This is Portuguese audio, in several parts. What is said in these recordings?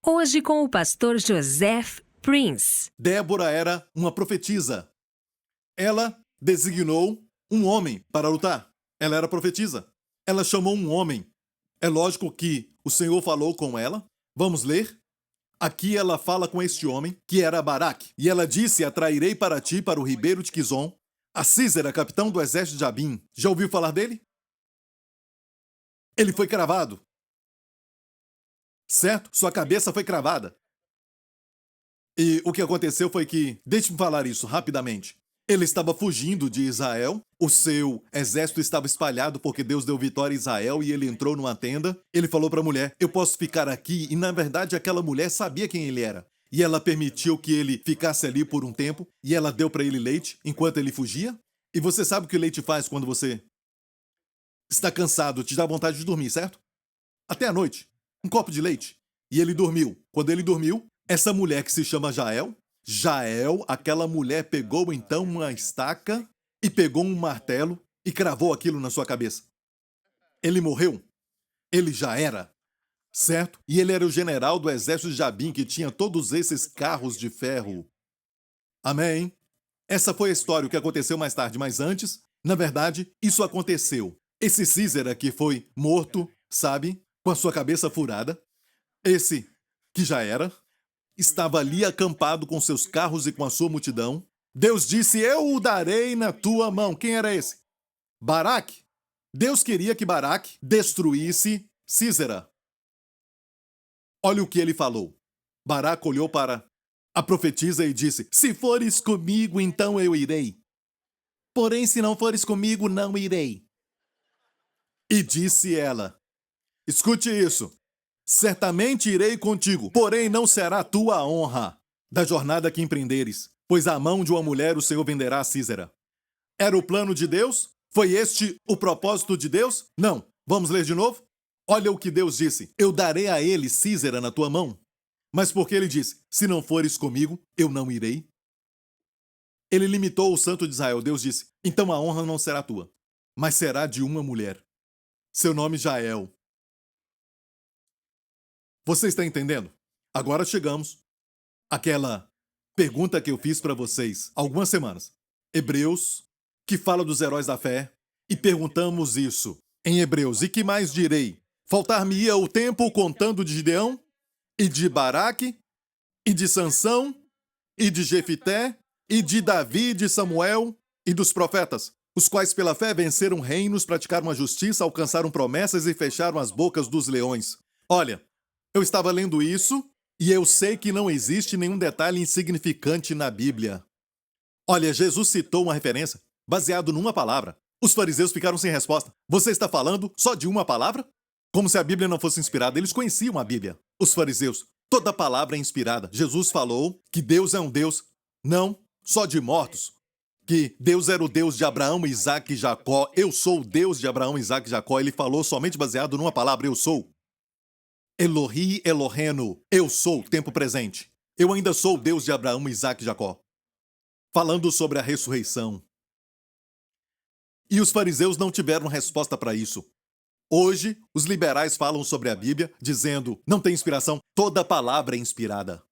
Hoje com o pastor Joseph Prince. Débora era uma profetisa. Ela designou um homem para lutar. Ela era profetisa. Ela chamou um homem. É lógico que o Senhor falou com ela. Vamos ler? Aqui ela fala com este homem, que era Baraque. E ela disse: atrairei para ti, para o ribeiro de Quizon, a Sísera, capitão do exército de Jabim. Já ouviu falar dele? Ele foi cravado. Certo? Sua cabeça foi cravada. E o que aconteceu foi que, deixe-me falar isso rapidamente. Ele estava fugindo de Israel, o seu exército estava espalhado porque Deus deu vitória a Israel e ele entrou numa tenda. Ele falou para a mulher: eu posso ficar aqui? E na verdade aquela mulher sabia quem ele era. E ela permitiu que ele ficasse ali por um tempo e ela deu para ele leite enquanto ele fugia. E você sabe o que o leite faz quando você está cansado, te dá vontade de dormir, certo? Até a noite. Um copo de leite. E ele dormiu. Quando ele dormiu, essa mulher que se chama Jael, aquela mulher pegou então uma estaca e pegou um martelo e cravou aquilo na sua cabeça. Ele morreu. Ele já era. Certo? E ele era o general do exército de Jabim, que tinha todos esses carros de ferro. Amém? Essa foi a história, o que aconteceu mais tarde. Mas antes, na verdade, isso aconteceu. Esse Sísera que foi morto, sabe? Com a sua cabeça furada. Esse que já era, estava ali acampado com seus carros e com a sua multidão. Deus disse: eu o darei na tua mão. Quem era esse? Baraque. Deus queria que Baraque destruísse Sísera. Olha o que ele falou. Baraque olhou para a profetisa e disse: se fores comigo, então eu irei. Porém, se não fores comigo, não irei. E disse ela: escute isso. Certamente irei contigo, porém não será tua honra da jornada que empreenderes, pois à mão de uma mulher o Senhor venderá a Sísera. Era o plano de Deus? Foi este o propósito de Deus? Não. Vamos ler de novo? Olha o que Deus disse: eu darei a ele Sísera na tua mão. Mas porque ele disse: se não fores comigo, eu não irei. Ele limitou o santo de Israel. Deus disse: então a honra não será tua, mas será de uma mulher. Seu nome Jael. Você está entendendo? Agora chegamos àquela pergunta que eu fiz para vocês há algumas semanas. Hebreus, que fala dos heróis da fé, e perguntamos isso em Hebreus: e que mais direi? Faltar-me-ia o tempo contando de Gideão, e de Baraque, e de Sansão, e de Jefité, e de Davi, e de Samuel, e dos profetas, os quais pela fé venceram reinos, praticaram a justiça, alcançaram promessas e fecharam as bocas dos leões. Olha, eu estava lendo isso e eu sei que não existe nenhum detalhe insignificante na Bíblia. Olha, Jesus citou uma referência baseado numa palavra. Os fariseus ficaram sem resposta. Você está falando só de uma palavra? Como se a Bíblia não fosse inspirada. Eles conheciam a Bíblia. Os fariseus, toda palavra é inspirada. Jesus falou que Deus é um Deus não só de mortos, que Deus era o Deus de Abraão, Isaque e Jacó. Eu sou o Deus de Abraão, Isaque e Jacó. Ele falou somente baseado numa palavra: eu sou. Elohi, Eloheno, eu sou, tempo presente. Eu ainda sou o Deus de Abraão, Isaque e Jacó. Falando sobre a ressurreição. E os fariseus não tiveram resposta para isso. Hoje, os liberais falam sobre a Bíblia, dizendo: não tem inspiração, toda palavra é inspirada.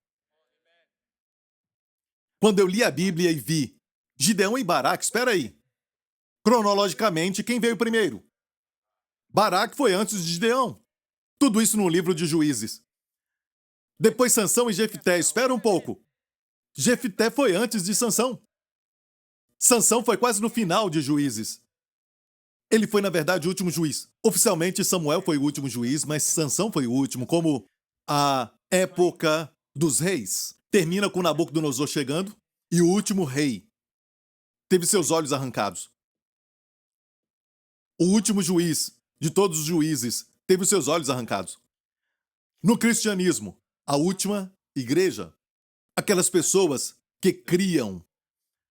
Quando eu li a Bíblia e vi Gideão e Baraque, espera aí. Cronologicamente, quem veio primeiro? Baraque foi antes de Gideão. Tudo isso no livro de Juízes. Depois Sansão e Jefité. Espera um pouco. Jefité foi antes de Sansão. Sansão foi quase no final de Juízes. Ele foi, na verdade, o último juiz. Oficialmente, Samuel foi o último juiz, mas Sansão foi o último, como a época dos reis. Termina com Nabucodonosor chegando e o último rei teve seus olhos arrancados. O último juiz de todos os juízes teve os seus olhos arrancados. No cristianismo, a última igreja, aquelas pessoas que criam,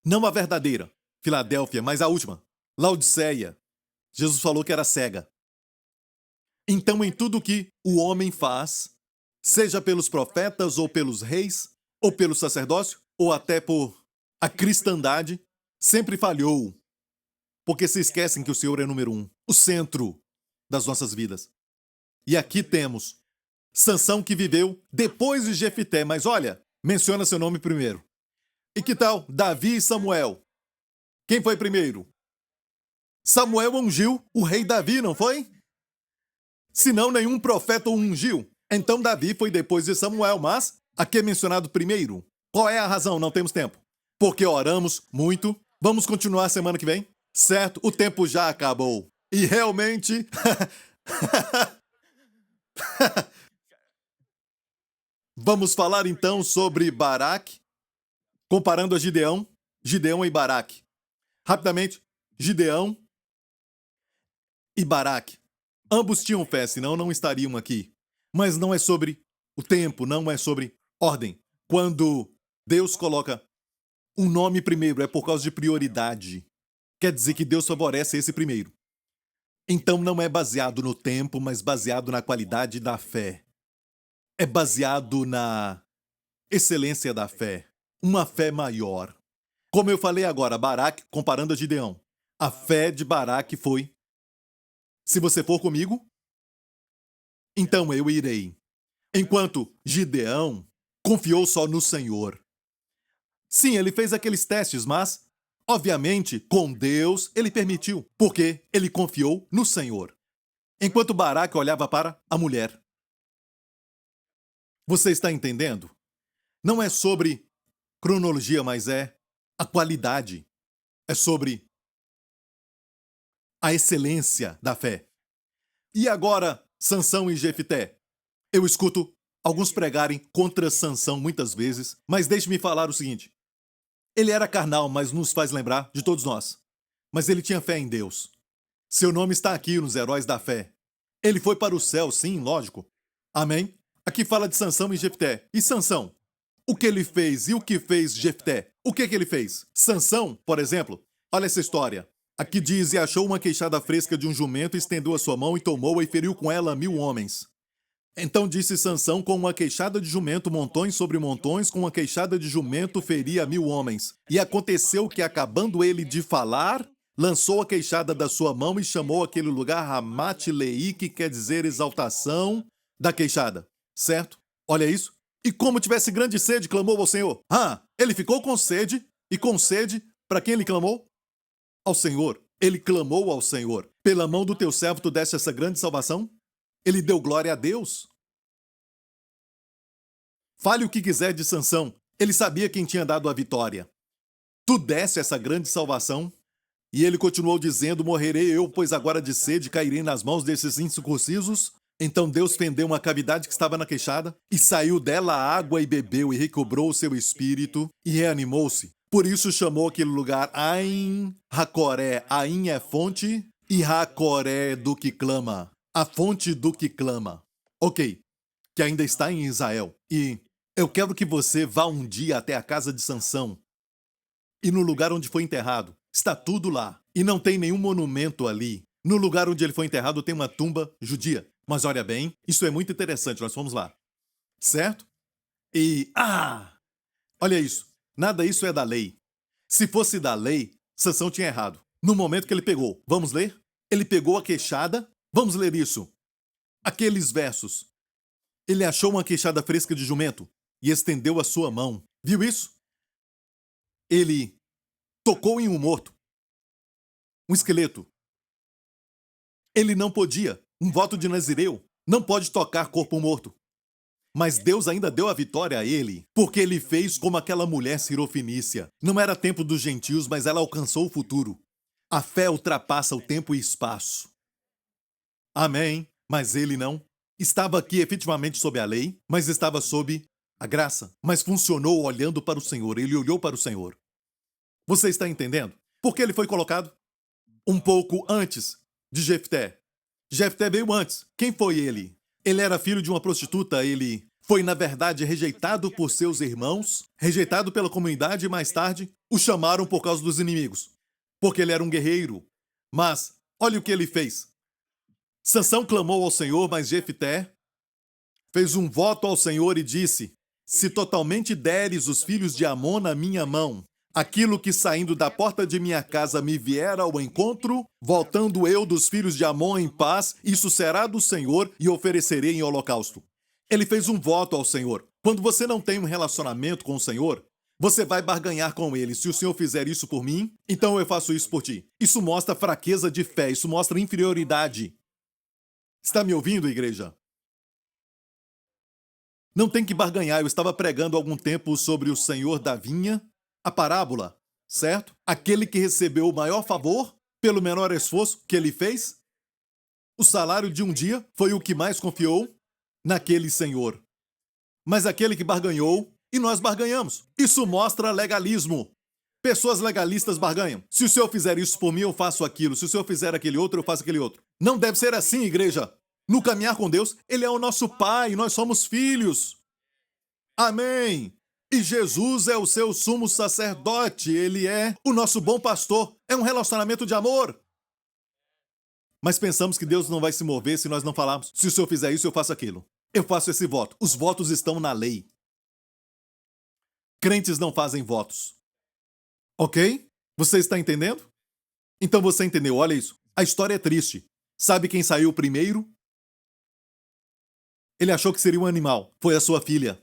não a verdadeira, Filadélfia, mas a última, Laodiceia, Jesus falou que era cega. Então, em tudo que o homem faz, seja pelos profetas ou pelos reis, ou pelo sacerdócio, ou até por a cristandade, sempre falhou, porque se esquecem que o Senhor é número 1, o centro das nossas vidas. E aqui temos Sansão que viveu depois de Jefté, mas olha, menciona seu nome primeiro. E que tal Davi e Samuel? Quem foi primeiro? Samuel ungiu o rei Davi, não foi? Senão nenhum profeta o ungiu. Então Davi foi depois de Samuel, mas aqui é mencionado primeiro. Qual é a razão? Não temos tempo. Porque oramos muito. Vamos continuar semana que vem? Certo, o tempo já acabou. E realmente... Vamos falar então sobre Baraque, comparando a Gideão e Baraque. Rapidamente, Gideão e Baraque. Ambos tinham fé, senão não estariam aqui. Mas não é sobre o tempo, não é sobre ordem. Quando Deus coloca um nome primeiro, é por causa de prioridade. Quer dizer que Deus favorece esse primeiro. Então não é baseado no tempo, mas baseado na qualidade da fé. É baseado na excelência da fé. Uma fé maior. Como eu falei agora, Baraque comparando a Gideão. A fé de Baraque foi: se você for comigo, então eu irei. Enquanto Gideão confiou só no Senhor. Sim, ele fez aqueles testes, mas, obviamente, com Deus, ele permitiu, porque ele confiou no Senhor. Enquanto Baraque olhava para a mulher. Você está entendendo? Não é sobre cronologia, mas é a qualidade. É sobre a excelência da fé. E agora, Sansão e Jefté. Eu escuto alguns pregarem contra Sansão muitas vezes, mas deixe-me falar o seguinte. Ele era carnal, mas nos faz lembrar de todos nós. Mas ele tinha fé em Deus. Seu nome está aqui nos heróis da fé. Ele foi para o céu, sim, lógico. Amém? Aqui fala de Sansão e Jefté. E Sansão? O que ele fez e o que fez Jefté? O que ele fez? Sansão, por exemplo, olha essa história. Aqui diz: e achou uma queixada fresca de um jumento, estendeu a sua mão e tomou-a e feriu com ela 1000 homens. Então disse Sansão: com uma queixada de jumento, montões sobre montões, com uma queixada de jumento feria 1000 homens. E aconteceu que, acabando ele de falar, lançou a queixada da sua mão e chamou aquele lugar Ramat-Leí, que quer dizer exaltação da queixada. Certo? Olha isso. E como tivesse grande sede, clamou ao Senhor. Ele ficou com sede, e com sede, para quem ele clamou? Ao Senhor. Ele clamou ao Senhor. Pela mão do teu servo tu deste essa grande salvação? Ele deu glória a Deus. Fale o que quiser de Sansão. Ele sabia quem tinha dado a vitória. Tu deste essa grande salvação? E ele continuou dizendo: morrerei eu, pois agora de sede cairei nas mãos desses incircuncisos? Então Deus fendeu uma cavidade que estava na queixada, e saiu dela água e bebeu, e recobrou o seu espírito, e reanimou-se. Por isso chamou aquele lugar Ain Hacoré. Ain é fonte, e Hacoré é do que clama. A fonte do que clama. Ok, que ainda está em Israel. E eu quero que você vá um dia até a casa de Sansão. E no lugar onde foi enterrado, está tudo lá. E não tem nenhum monumento ali. No lugar onde ele foi enterrado tem uma tumba judia. Mas olha bem, isso é muito interessante, nós fomos lá. Certo? E, olha isso. Nada isso é da lei. Se fosse da lei, Sansão tinha errado. No momento que ele pegou, vamos ler? Ele pegou a queixada. Vamos ler isso. Aqueles versos. Ele achou uma queixada fresca de jumento e estendeu a sua mão. Viu isso? Ele tocou em um morto. Um esqueleto. Ele não podia. Um voto de Nazireu não pode tocar corpo morto. Mas Deus ainda deu a vitória a ele, porque ele fez como aquela mulher sirofenícia. Não era tempo dos gentios, mas ela alcançou o futuro. A fé ultrapassa o tempo e espaço. Amém. Mas ele não. Estava aqui efetivamente sob a lei, mas estava sob a graça. Mas funcionou olhando para o Senhor. Ele olhou para o Senhor. Você está entendendo? Porque ele foi colocado um pouco antes de Jefté. Jefté veio antes. Quem foi ele? Ele era filho de uma prostituta. Ele foi, na verdade, rejeitado por seus irmãos, rejeitado pela comunidade e mais tarde o chamaram por causa dos inimigos. Porque ele era um guerreiro. Mas, olha o que ele fez. Sansão clamou ao Senhor, mas Jefté fez um voto ao Senhor e disse: se totalmente deres os filhos de Amon na minha mão, aquilo que saindo da porta de minha casa me vier ao encontro, voltando eu dos filhos de Amon em paz, isso será do Senhor e oferecerei em holocausto. Ele fez um voto ao Senhor. Quando você não tem um relacionamento com o Senhor, você vai barganhar com ele. Se o Senhor fizer isso por mim, então eu faço isso por ti. Isso mostra fraqueza de fé, isso mostra inferioridade. Está me ouvindo, igreja? Não tem que barganhar. Eu estava pregando há algum tempo sobre o Senhor da vinha, a parábola, certo? Aquele que recebeu o maior favor pelo menor esforço que ele fez. O salário de um dia foi o que mais confiou naquele Senhor. Mas aquele que barganhou, e nós barganhamos. Isso mostra legalismo. Pessoas legalistas barganham. Se o Senhor fizer isso por mim, eu faço aquilo. Se o Senhor fizer aquele outro, eu faço aquele outro. Não deve ser assim, igreja. No caminhar com Deus, Ele é o nosso Pai, nós somos filhos. Amém. E Jesus é o seu sumo sacerdote, Ele é o nosso bom pastor. É um relacionamento de amor. Mas pensamos que Deus não vai se mover se nós não falarmos. Se o Senhor fizer isso, eu faço aquilo. Eu faço esse voto. Os votos estão na lei. Crentes não fazem votos. Ok? Você está entendendo? Então você entendeu, olha isso. A história é triste. Sabe quem saiu primeiro? Ele achou que seria um animal. Foi a sua filha.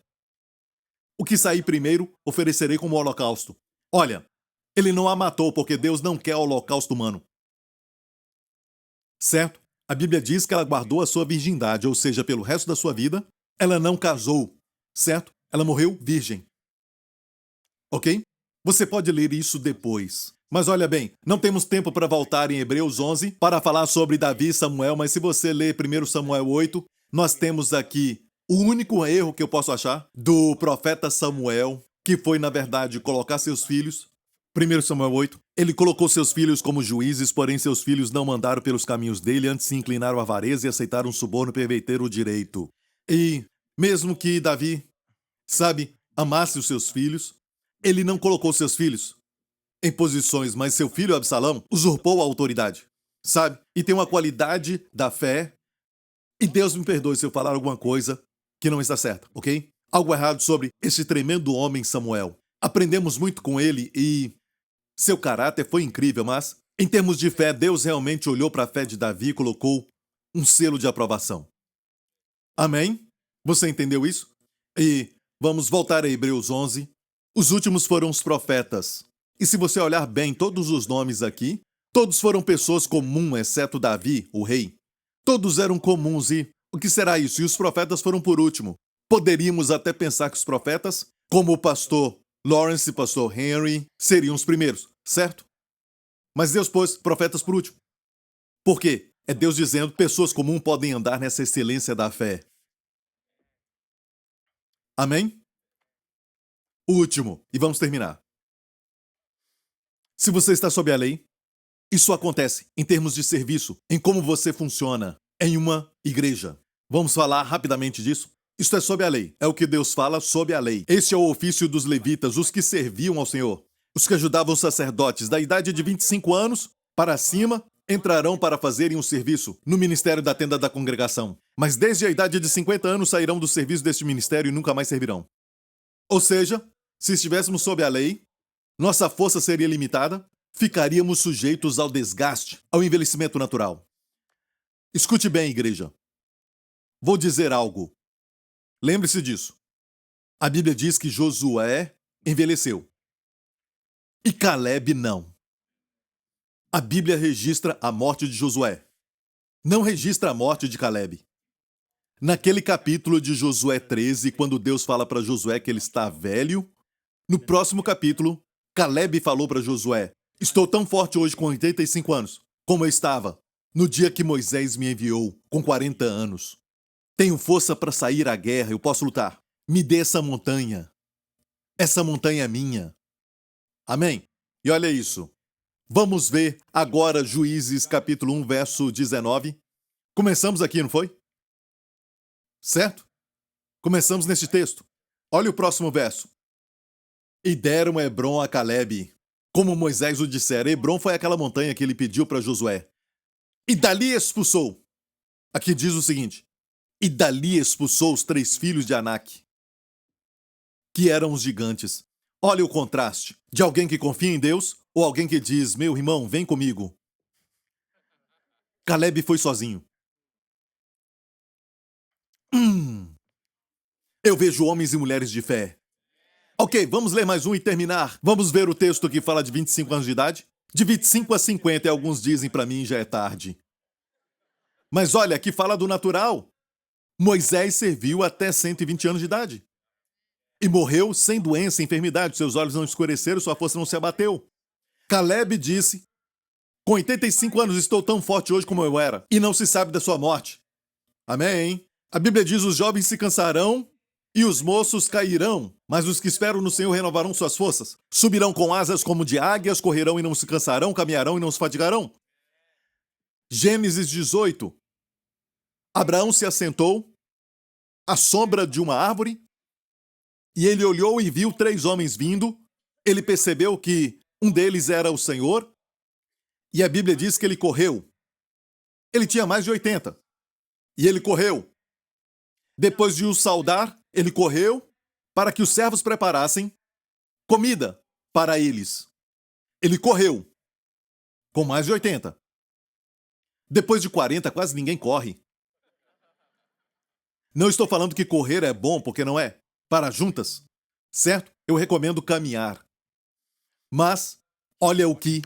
O que sair primeiro, oferecerei como holocausto. Olha, ele não a matou porque Deus não quer holocausto humano. Certo? A Bíblia diz que ela guardou a sua virgindade, ou seja, pelo resto da sua vida, ela não casou. Certo? Ela morreu virgem. Ok? Você pode ler isso depois. Mas olha bem, não temos tempo para voltar em Hebreus 11 para falar sobre Davi e Samuel, mas se você ler 1 Samuel 8, nós temos aqui o único erro que eu posso achar do profeta Samuel, que foi, na verdade, colocar seus filhos. 1 Samuel 8, ele colocou seus filhos como juízes, porém seus filhos não mandaram pelos caminhos dele, antes se inclinaram à avareza e aceitaram um suborno perverter o direito. E mesmo que Davi, amasse os seus filhos, ele não colocou seus filhos em posições, mas seu filho Absalão usurpou a autoridade, E tem uma qualidade da fé. E Deus me perdoe se eu falar alguma coisa que não está certa, ok? Algo errado sobre esse tremendo homem Samuel. Aprendemos muito com ele e seu caráter foi incrível, mas em termos de fé, Deus realmente olhou para a fé de Davi e colocou um selo de aprovação. Amém? Você entendeu isso? E vamos voltar a Hebreus 11. Os últimos foram os profetas. E se você olhar bem todos os nomes aqui, todos foram pessoas comuns, exceto Davi, o rei. Todos eram comuns e o que será isso? E os profetas foram por último. Poderíamos até pensar que os profetas, como o pastor Lawrence e o pastor Henry, seriam os primeiros, certo? Mas Deus pôs profetas por último. Por quê? É Deus dizendo que pessoas comuns podem andar nessa excelência da fé. Amém? O último, e vamos terminar. Se você está sob a lei, isso acontece em termos de serviço, em como você funciona em uma igreja. Vamos falar rapidamente disso? Isto é sob a lei. É o que Deus fala sob a lei. Este é o ofício dos levitas, os que serviam ao Senhor. Os que ajudavam os sacerdotes da idade de 25 anos para cima entrarão para fazerem um serviço no ministério da tenda da congregação. Mas desde a idade de 50 anos sairão do serviço deste ministério e nunca mais servirão. Ou seja, se estivéssemos sob a lei, nossa força seria limitada, ficaríamos sujeitos ao desgaste, ao envelhecimento natural. Escute bem, igreja. Vou dizer algo. Lembre-se disso. A Bíblia diz que Josué envelheceu. E Caleb não. A Bíblia registra a morte de Josué. Não registra a morte de Caleb. Naquele capítulo de Josué 13, quando Deus fala para Josué que ele está velho, no próximo capítulo, Caleb falou para Josué: estou tão forte hoje com 85 anos, como eu estava no dia que Moisés me enviou, com 40 anos. Tenho força para sair à guerra, eu posso lutar. Me dê essa montanha. Essa montanha é minha. Amém? E olha isso. Vamos ver agora Juízes capítulo 1, verso 19. Começamos aqui, não foi? Certo? Começamos neste texto. Olha o próximo verso. E deram Hebron a Caleb, como Moisés o dissera. Hebron foi aquela montanha que ele pediu para Josué. E dali expulsou. Aqui diz o seguinte. E dali expulsou os 3 filhos de Anak, que eram os gigantes. Olha o contraste de alguém que confia em Deus ou alguém que diz, meu irmão, vem comigo. Caleb foi sozinho. Eu vejo homens e mulheres de fé. Ok, vamos ler mais um e terminar. Vamos ver o texto que fala de 25 anos de idade? De 25 a 50, e alguns dizem para mim já é tarde. Mas olha, aqui fala do natural. Moisés serviu até 120 anos de idade. E morreu sem doença e enfermidade. Seus olhos não escureceram, sua força não se abateu. Caleb disse: com 85 anos estou tão forte hoje como eu era. E não se sabe da sua morte. Amém? A Bíblia diz: os jovens se cansarão e os moços cairão, mas os que esperam no Senhor renovarão suas forças. Subirão com asas como de águias, correrão e não se cansarão, caminharão e não se fatigarão. Gênesis 18. Abraão se assentou à sombra de uma árvore e ele olhou e viu 3 homens vindo. Ele percebeu que um deles era o Senhor e a Bíblia diz que ele correu. Ele tinha mais de 80 e ele correu. Depois de os saudar, ele correu para que os servos preparassem comida para eles. Ele correu com mais de 80. Depois de 40, quase ninguém corre. Não estou falando que correr é bom, porque não é. Para juntas, certo? Eu recomendo caminhar. Mas, olha o que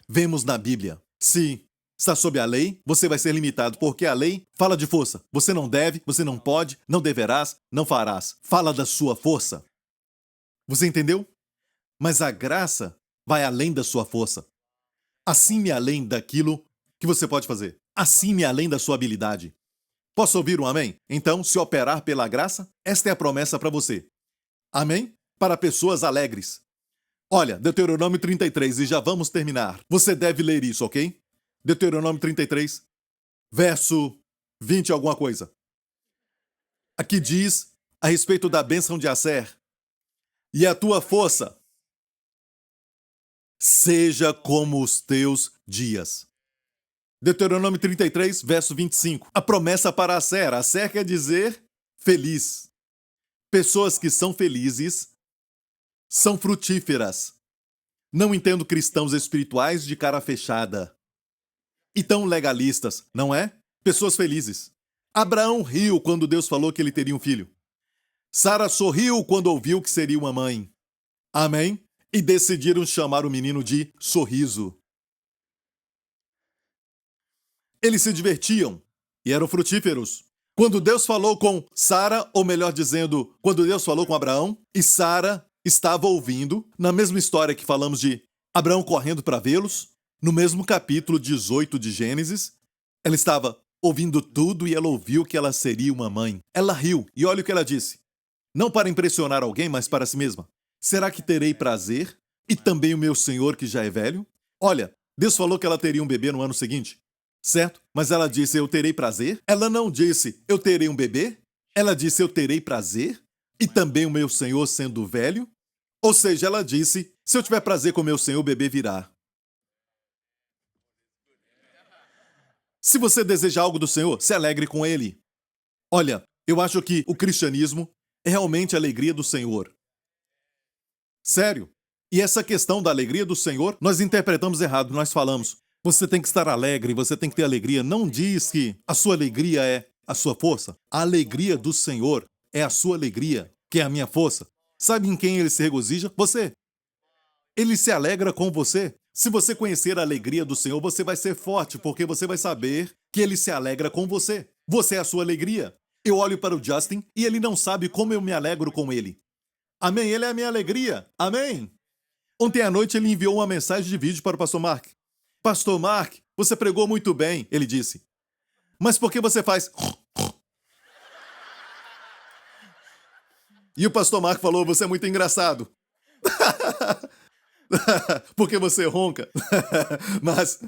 vemos na Bíblia. Se está sob a lei, você vai ser limitado, porque a lei fala de força. Você não deve, você não pode, não deverás, não farás. Fala da sua força. Você entendeu? Mas a graça vai além da sua força. Acima e além daquilo que você pode fazer. Acima e além da sua habilidade. Posso ouvir um amém? Então, se operar pela graça, esta é a promessa para você. Amém? Para pessoas alegres. Olha, Deuteronômio 33, e já vamos terminar. Você deve ler isso, ok? Deuteronômio 33, verso 20 alguma coisa. Aqui diz a respeito da bênção de Asser. E a tua força seja como os teus dias. Deuteronômio 33, verso 25. A promessa para Asser. Asser quer dizer feliz. Pessoas que são felizes são frutíferas. Não entendo cristãos espirituais de cara fechada e tão legalistas, não é? Pessoas felizes. Abraão riu quando Deus falou que ele teria um filho. Sara sorriu quando ouviu que seria uma mãe. Amém? E decidiram chamar o menino de Sorriso. Eles se divertiam e eram frutíferos. Quando Deus falou com Sara, ou melhor dizendo, quando Deus falou com Abraão, e Sara estava ouvindo, na mesma história que falamos de Abraão correndo para vê-los, no mesmo capítulo 18 de Gênesis, ela estava ouvindo tudo e ela ouviu que ela seria uma mãe. Ela riu e olha o que ela disse. Não para impressionar alguém, mas para si mesma. Será que terei prazer? E também o meu Senhor que já é velho? Olha, Deus falou que ela teria um bebê no ano seguinte. Certo? Mas ela disse, eu terei prazer? Ela não disse, eu terei um bebê? Ela disse, eu terei prazer? E também o meu Senhor sendo velho? Ou seja, ela disse, se eu tiver prazer com o meu Senhor, o bebê virá. Se você deseja algo do Senhor, se alegre com Ele. Olha, eu acho que o cristianismo é realmente a alegria do Senhor. Sério. E essa questão da alegria do Senhor, nós interpretamos errado, nós falamos. Você tem que estar alegre, você tem que ter alegria. Não diz que a sua alegria é a sua força. A alegria do Senhor é a sua alegria, que é a minha força. Sabe em quem ele se regozija? Você. Ele se alegra com você. Se você conhecer a alegria do Senhor, você vai ser forte, porque você vai saber que ele se alegra com você. Você é a sua alegria. Eu olho para o Justin e ele não sabe como eu me alegro com ele. Amém? Ele é a minha alegria. Amém? Ontem à noite ele enviou uma mensagem de vídeo para o pastor Mark. Pastor Mark, você pregou muito bem, ele disse. Mas por que você faz... E o pastor Mark falou, você é muito engraçado. Porque você ronca. Mas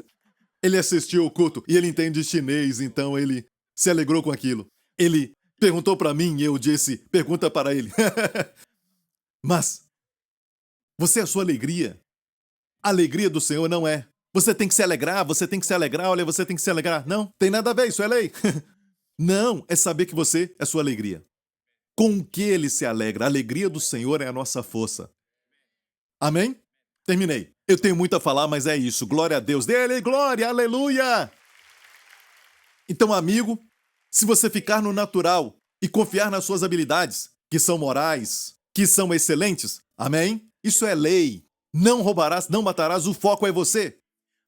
ele assistiu o culto e ele entende chinês, então ele se alegrou com aquilo. Ele perguntou para mim e eu disse, pergunta para ele. Mas você é a sua alegria. A alegria do Senhor não é. Você tem que se alegrar, olha, você tem que se alegrar. Não, tem nada a ver, isso é lei. Não, é saber que você é sua alegria. Com o que ele se alegra? A alegria do Senhor é a nossa força. Amém? Terminei. Eu tenho muito a falar, mas é isso. Glória a Deus. Dê-lhe glória, aleluia! Então, amigo, se você ficar no natural, e confiar nas suas habilidades, que são morais, que são excelentes. Amém? Isso é lei. Não roubarás, não matarás, o foco é você.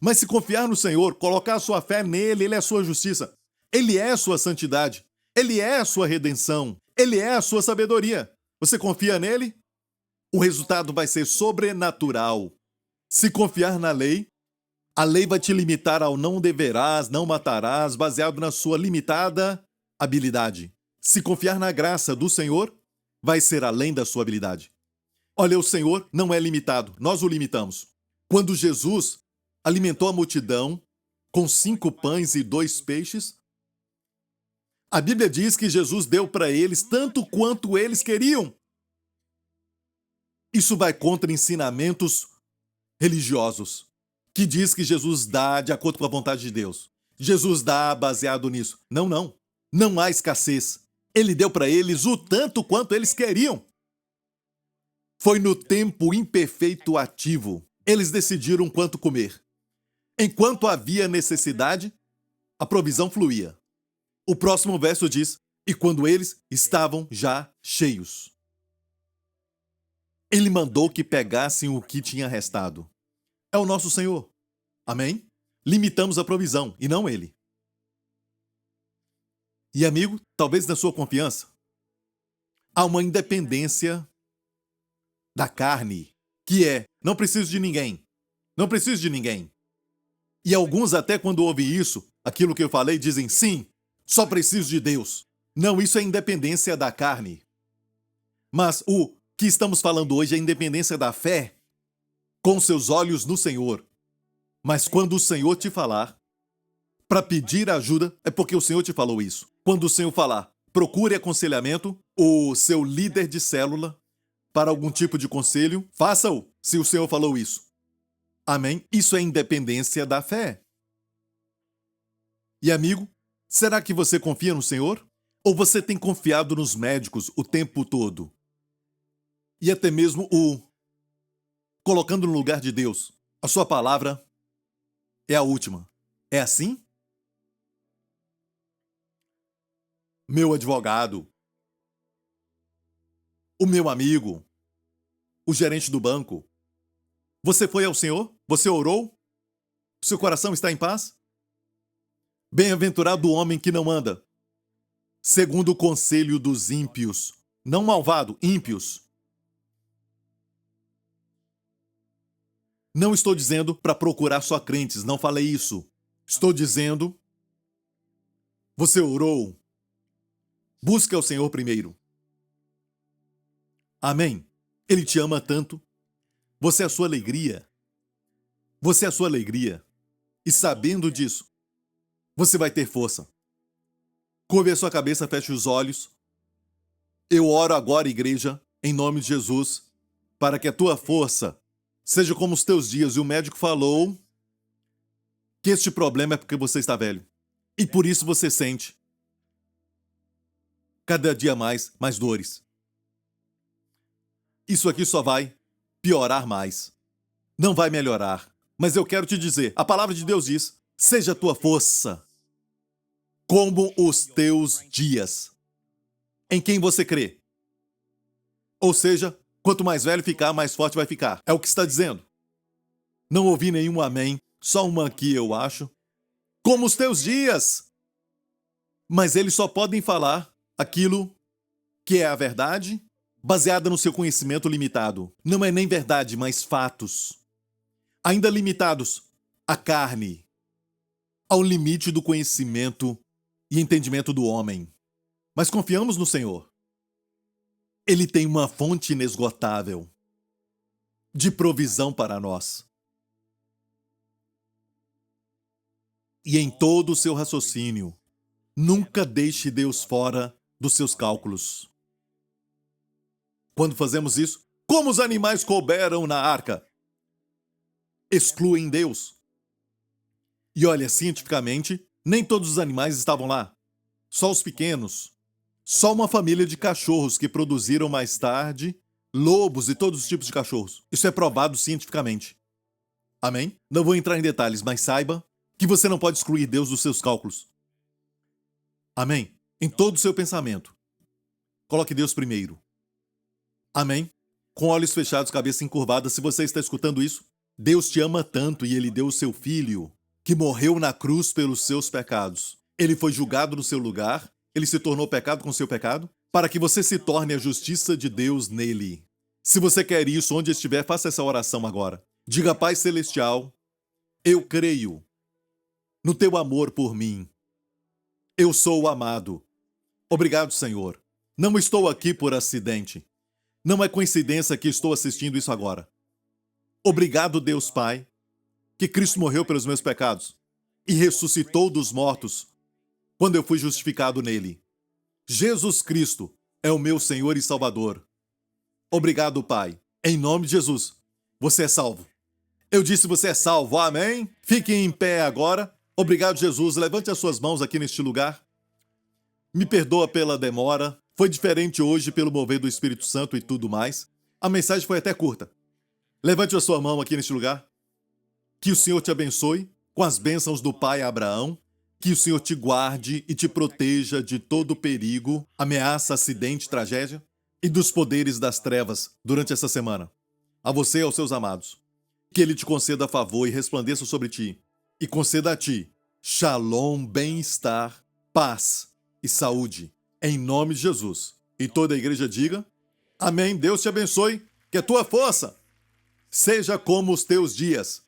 Mas se confiar no Senhor, colocar a sua fé nele, ele é a sua justiça. Ele é a sua santidade. Ele é a sua redenção. Ele é a sua sabedoria. Você confia nele? O resultado vai ser sobrenatural. Se confiar na lei, a lei vai te limitar ao não deverás, não matarás, baseado na sua limitada habilidade. Se confiar na graça do Senhor, vai ser além da sua habilidade. Olha, o Senhor não é limitado, nós o limitamos. Quando Jesus alimentou a multidão com 5 pães e 2 peixes, a Bíblia diz que Jesus deu para eles tanto quanto eles queriam. Isso vai contra ensinamentos religiosos, que diz que Jesus dá de acordo com a vontade de Deus. Jesus dá baseado nisso. Não, não. Não há escassez. Ele deu para eles o tanto quanto eles queriam. Foi no tempo imperfeito ativo. Eles decidiram quanto comer. Enquanto havia necessidade, a provisão fluía. O próximo verso diz: e quando eles estavam já cheios, ele mandou que pegassem o que tinha restado. É o nosso Senhor. Amém? Limitamos a provisão e não ele. E amigo, talvez na sua confiança, há uma independência da carne, que é: não preciso de ninguém. Não preciso de ninguém. E alguns até quando ouvem isso, aquilo que eu falei, dizem: sim, só preciso de Deus. Não, isso é independência da carne. Mas o que estamos falando hoje é independência da fé, com seus olhos no Senhor. Mas quando o Senhor te falar para pedir ajuda, é porque o Senhor te falou isso. Quando o Senhor falar, procure aconselhamento, o seu líder de célula, para algum tipo de conselho, faça-o, se o Senhor falou isso. Amém? Isso é independência da fé. E amigo, será que você confia no Senhor? Ou você tem confiado nos médicos o tempo todo? E até mesmo colocando no lugar de Deus. A sua palavra é a última. É assim? Meu advogado, o meu amigo, o gerente do banco. Você foi ao Senhor? Você orou? Seu coração está em paz? Bem-aventurado o homem que não anda segundo o conselho dos ímpios. Não malvado, ímpios. Não estou dizendo para procurar só crentes, não falei isso. Estou dizendo, você orou. Busca o Senhor primeiro. Amém. Ele te ama tanto. Você é a sua alegria. Você é a sua alegria. E sabendo disso, você vai ter força. Curve a sua cabeça, feche os olhos. Eu oro agora, igreja, em nome de Jesus, para que a tua força seja como os teus dias. E o médico falou que este problema é porque você está velho. E por isso você sente cada dia mais dores. Isso aqui só vai piorar mais. Não vai melhorar. Mas eu quero te dizer, a palavra de Deus diz: seja a tua força como os teus dias. Em quem você crê? Ou seja, quanto mais velho ficar, mais forte vai ficar. É o que está dizendo. Não ouvi nenhum amém, só uma aqui, eu acho. Como os teus dias. Mas eles só podem falar aquilo que é a verdade, baseada no seu conhecimento limitado. Não é nem verdade, mas fatos. Ainda limitados à carne, ao limite do conhecimento e entendimento do homem. Mas confiamos no Senhor. Ele tem uma fonte inesgotável de provisão para nós. E em todo o seu raciocínio, nunca deixe Deus fora dos seus cálculos. Quando fazemos isso, como os animais couberam na arca? Excluem Deus. E olha, cientificamente, nem todos os animais estavam lá. Só os pequenos. Só uma família de cachorros que produziram mais tarde lobos e todos os tipos de cachorros. Isso é provado cientificamente. Amém? Não vou entrar em detalhes, mas saiba que você não pode excluir Deus dos seus cálculos. Amém? Em todo o seu pensamento. Coloque Deus primeiro. Amém? Com olhos fechados, cabeça encurvada, se você está escutando isso, Deus te ama tanto e Ele deu o seu Filho, que morreu na cruz pelos seus pecados. Ele foi julgado no seu lugar, Ele se tornou pecado com seu pecado, para que você se torne a justiça de Deus nele. Se você quer isso, onde estiver, faça essa oração agora. Diga: Pai Celestial, eu creio no teu amor por mim. Eu sou o amado. Obrigado, Senhor. Não estou aqui por acidente. Não é coincidência que estou assistindo isso agora. Obrigado, Deus Pai, que Cristo morreu pelos meus pecados e ressuscitou dos mortos quando eu fui justificado nele. Jesus Cristo é o meu Senhor e Salvador. Obrigado, Pai. Em nome de Jesus, você é salvo. Eu disse: você é salvo. Amém? Fique em pé agora. Obrigado, Jesus. Levante as suas mãos aqui neste lugar. Me perdoa pela demora. Foi diferente hoje pelo mover do Espírito Santo e tudo mais. A mensagem foi até curta. Levante a sua mão aqui neste lugar. Que o Senhor te abençoe com as bênçãos do Pai Abraão. Que o Senhor te guarde e te proteja de todo perigo, ameaça, acidente, tragédia e dos poderes das trevas durante essa semana. A você e aos seus amados. Que Ele te conceda favor e resplandeça sobre ti. E conceda a ti shalom, bem-estar, paz e saúde. Em nome de Jesus. E toda a igreja diga: amém. Deus te abençoe. Que a tua força seja como os teus dias.